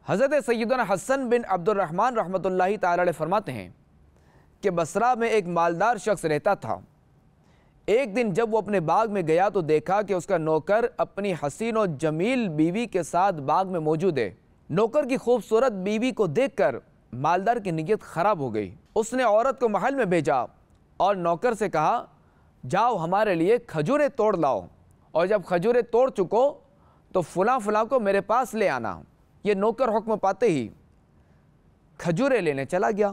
حضرت سیدنا حسن بن عبد الرحمن رحمۃ اللہ تعالی علیہ فرماتے ہیں کہ بصرہ میں ایک مالدار شخص رہتا تھا۔ ایک دن جب وہ اپنے باغ میں گیا تو دیکھا کہ اس کا نوکر اپنی حسین و جمیل بیوی کے ساتھ باغ میں موجود ہے۔ نوکر کی خوبصورت بیوی کو دیکھ کر مالدار کی نیت خراب ہو گئی۔ اس نے عورت کو محل میں بھیجا اور نوکر سے کہا، جاؤ ہمارے لیے کھجوریں توڑ لاؤ، اور جب کھجوریں توڑ چکو تو فلاں فلاں کو میرے پاس لے آنا۔ یہ نوکر حکم پاتے ہی کھجوریں لینے چلا گیا۔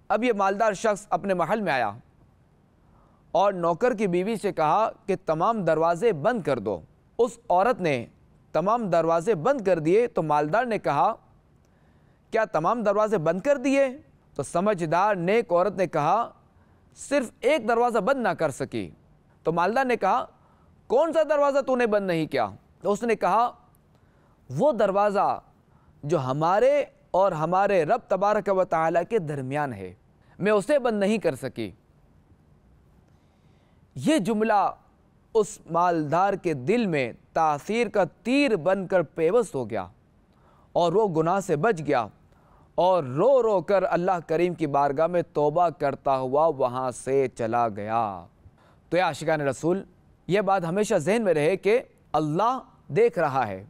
اب یہ مالدار شخص اپنے محل میں آیا اور نوکر کی بیوی سے کہا کہ تمام دروازے بند کر دو۔ اس عورت نے تمام دروازے بند کر دیے تو مالدار نے کہا، کیا تمام دروازے بند کر دیے؟ تو سمجھدار نیک عورت نے کہا، صرف ایک دروازہ بند نہ کر سکی۔ تو مالدار نے کہا، کون سا دروازہ تو نے بند نہیں کیا؟ تو اس نے کہا، وہ دروازہ جو ہمارے اور ہمارے رب تبارک و تعالیٰ کے درمیان ہے، میں اسے بند نہیں کر سکی۔ یہ جملہ اس مالدار کے دل میں تاثیر کا تیر بن کر پیوست ہو گیا اور وہ گناہ سے بچ گیا اور رو رو کر اللہ کریم کی بارگاہ میں توبہ کرتا ہوا وہاں سے چلا گیا۔ تو یا عاشقان رسول، یہ بات ہمیشہ ذہن میں رہے کہ اللہ دیکھ رہا ہے۔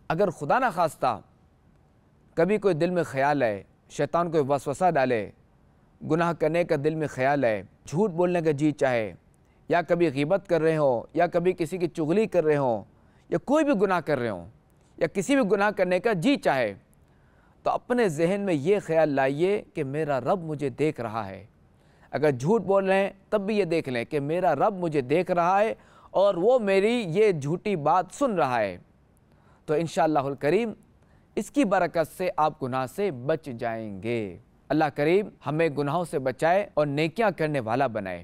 اگر خدا نہ خواستہ کبھی کوئی دل میں خیال ہے، شیطان کوئی وسوسہ ڈالے، گناہ کرنے کا دل میں خیال ہے، جھوٹ بولنے کا جی چاہے، یا کبھی غیبت کر رہے ہوں، یا کبھی کسی کی چغلی کر رہے ہوں، یا کوئی بھی گناہ کر رہے ہوں، یا کسی بھی گناہ کرنے کا جی چاہے، تو اپنے ذہن میں یہ خیال لائیے کہ میرا رب مجھے دیکھ رہا ہے۔ اگر جھوٹ بول رہے ہیں تب بھی یہ دیکھ لیں کہ میرا رب مجھے دیکھ رہا ہے اور وہ میری یہ جھوٹی بات سن رہا ہے، تو انشاءاللہ الکریم اس کی برکت سے آپ گناہ سے بچ جائیں گے۔ اللہ کریم ہمیں گناہوں سے بچائے اور نیکیاں کرنے والا بنائے۔